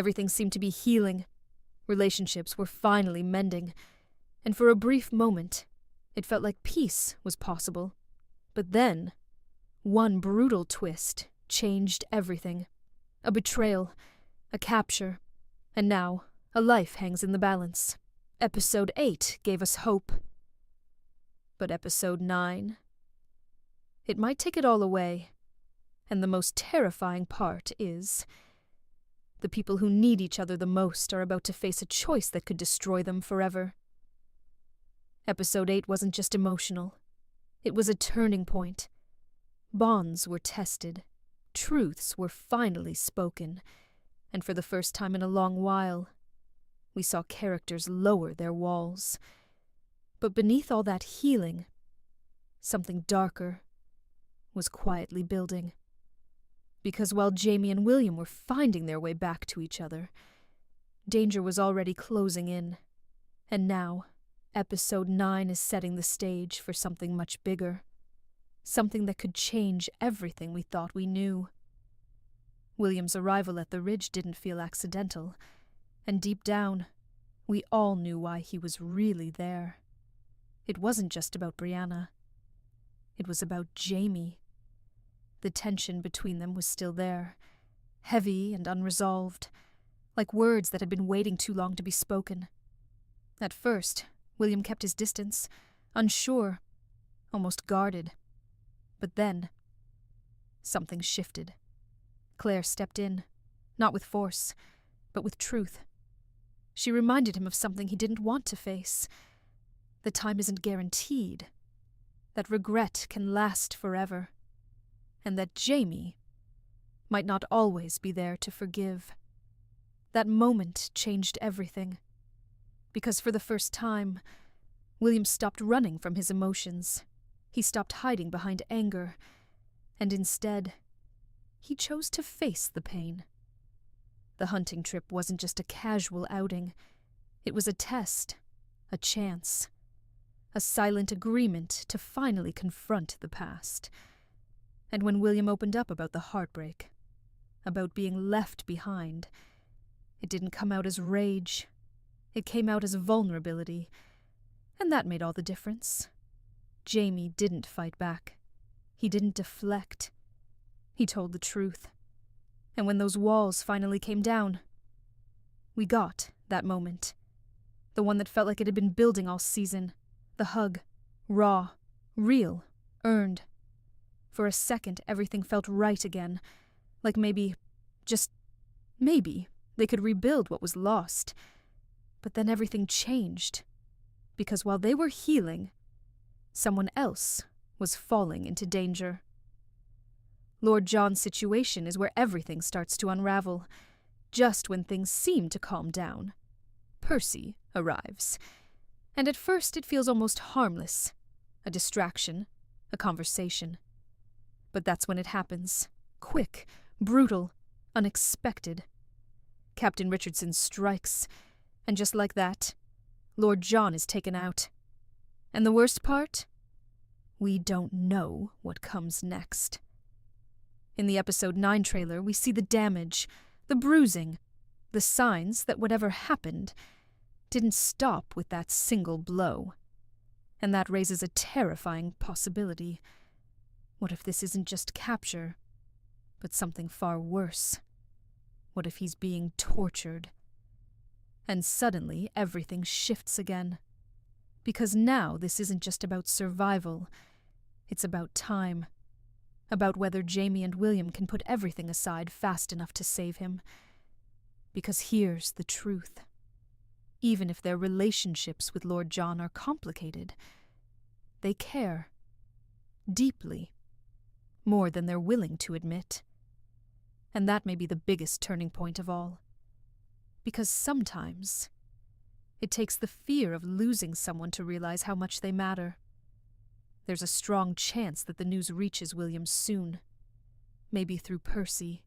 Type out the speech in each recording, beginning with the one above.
Everything seemed to be healing. Relationships were finally mending, and for a brief moment, it felt like peace was possible. But then, one brutal twist changed everything. A betrayal, a capture, and now a life hangs in the balance. Episode 8 gave us hope. But Episode 9? It might take it all away, and the most terrifying part is the people who need each other the most are about to face a choice that could destroy them forever. Episode 8 wasn't just emotional. It was a turning point. Bonds were tested. Truths were finally spoken. And for the first time in a long while, we saw characters lower their walls. But beneath all that healing, something darker was quietly building. Because while Jamie and William were finding their way back to each other, danger was already closing in. And now, Episode 9 is setting the stage for something much bigger. Something that could change everything we thought we knew. William's arrival at the Ridge didn't feel accidental, and deep down, we all knew why he was really there. It wasn't just about Brianna. It was about Jamie. The tension between them was still there, heavy and unresolved, like words that had been waiting too long to be spoken. At first, William kept his distance, unsure, almost guarded. But then, something shifted. Claire stepped in, not with force, but with truth. She reminded him of something he didn't want to face. That time isn't guaranteed. That regret can last forever. And that Jamie might not always be there to forgive. That moment changed everything. Because for the first time, William stopped running from his emotions. He stopped hiding behind anger, and instead, he chose to face the pain. The hunting trip wasn't just a casual outing. It was a test, a chance, a silent agreement to finally confront the past. And when William opened up about the heartbreak, about being left behind, it didn't come out as rage. It came out as vulnerability, and that made all the difference. Jamie didn't fight back. He didn't deflect. He told the truth. And when those walls finally came down, we got that moment. The one that felt like it had been building all season. The hug. Raw. Real. Earned. For a second, everything felt right again. Like maybe, just maybe, they could rebuild what was lost. But then everything changed. Because while they were healing, someone else was falling into danger. Lord John's situation is where everything starts to unravel. Just when things seem to calm down, Percy arrives. And at first it feels almost harmless. A distraction, a conversation. But that's when it happens. Quick, brutal, unexpected. Captain Richardson strikes, and just like that, Lord John is taken out. And the worst part? We don't know what comes next. In the Episode 9 trailer, we see the damage, the bruising, the signs that whatever happened didn't stop with that single blow. And that raises a terrifying possibility. What if this isn't just capture, but something far worse? What if he's being tortured? And suddenly, everything shifts again. Because now this isn't just about survival. It's about time. About whether Jamie and William can put everything aside fast enough to save him. Because here's the truth. Even if their relationships with Lord John are complicated, they care. Deeply. More than they're willing to admit. And that may be the biggest turning point of all. Because sometimes it takes the fear of losing someone to realize how much they matter. There's a strong chance that the news reaches William soon. Maybe through Percy.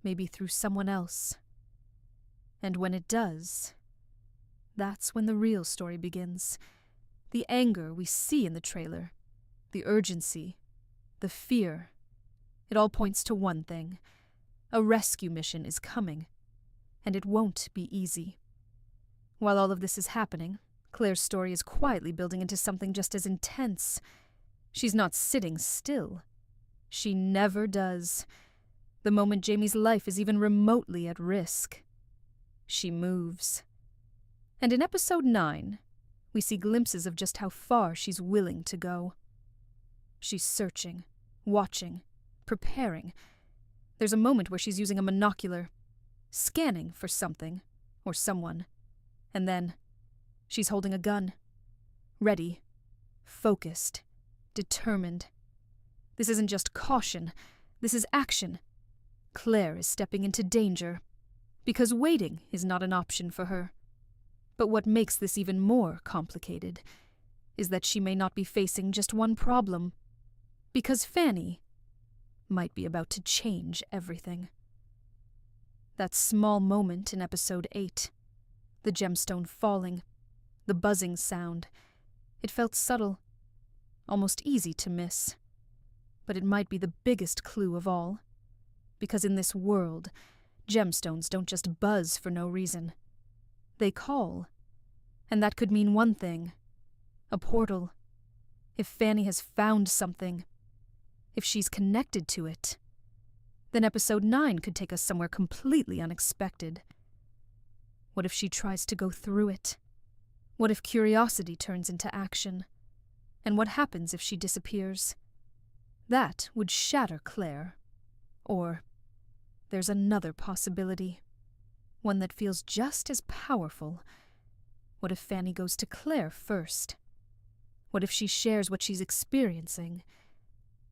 Maybe through someone else. And when it does, that's when the real story begins. The anger we see in the trailer, the urgency, the fear, it all points to one thing. A rescue mission is coming. And it won't be easy. While all of this is happening, Claire's story is quietly building into something just as intense. She's not sitting still. She never does. The moment Jamie's life is even remotely at risk, she moves. And in episode 9, we see glimpses of just how far she's willing to go. She's searching, watching, preparing. There's a moment where she's using a monocular, scanning for something or someone. And then she's holding a gun. Ready, focused, determined. This isn't just caution. This is action. Claire is stepping into danger, because waiting is not an option for her. But what makes this even more complicated is that she may not be facing just one problem, because Fanny might be about to change everything. That small moment in episode 8, the gemstone falling, the buzzing sound, it felt subtle, almost easy to miss. But it might be the biggest clue of all. Because in this world, gemstones don't just buzz for no reason. They call. And that could mean one thing. A portal. If Fanny has found something, if she's connected to it, then episode 9 could take us somewhere completely unexpected. What if she tries to go through it? What if curiosity turns into action? And what happens if she disappears? That would shatter Claire. Or there's another possibility, one that feels just as powerful. What if Fanny goes to Claire first? What if she shares what she's experiencing?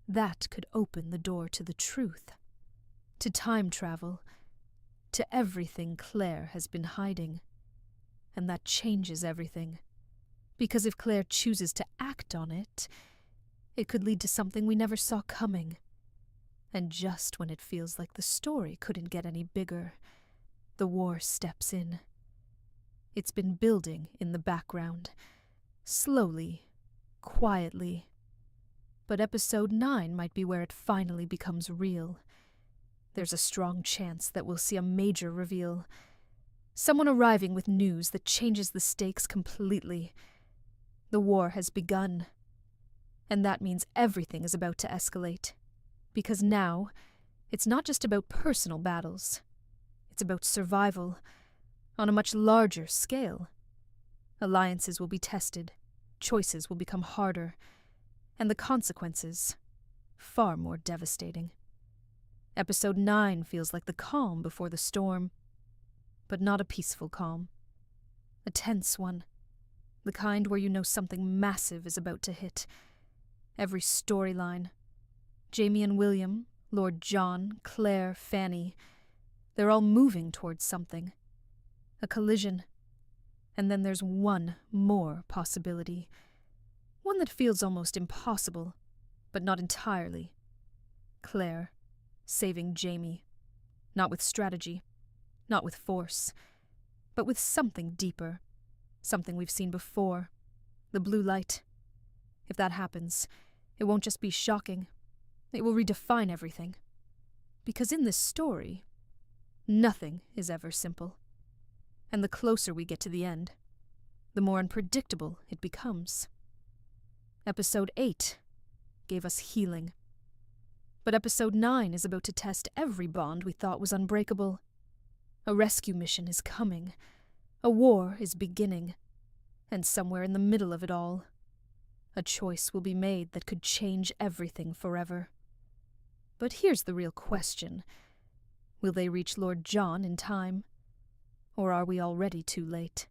That could open the door to the truth, to time travel, to everything Claire has been hiding. And that changes everything, because if Claire chooses to act on it, it could lead to something we never saw coming. And just when it feels like the story couldn't get any bigger, the war steps in. It's been building in the background, slowly, quietly. But episode 9 might be where it finally becomes real. There's a strong chance that we'll see a major reveal. Someone arriving with news that changes the stakes completely. The war has begun. And that means everything is about to escalate. Because now, it's not just about personal battles. It's about survival, on a much larger scale. Alliances will be tested, choices will become harder, and the consequences, far more devastating. Episode 9 feels like the calm before the storm, but not a peaceful calm. A tense one, the kind where you know something massive is about to hit. Every storyline, Jamie and William, Lord John, Claire, Fanny, they're all moving towards something. A collision. And then there's one more possibility. One that feels almost impossible, but not entirely. Claire, saving Jamie. Not with strategy, not with force, but with something deeper. Something we've seen before. The blue light. If that happens, it won't just be shocking. It will redefine everything. Because in this story, nothing is ever simple. And the closer we get to the end, the more unpredictable it becomes. Episode 8 gave us healing. But episode 9 is about to test every bond we thought was unbreakable. A rescue mission is coming. A war is beginning. And somewhere in the middle of it all, a choice will be made that could change everything forever. But here's the real question. Will they reach Lord John in time? Or are we already too late?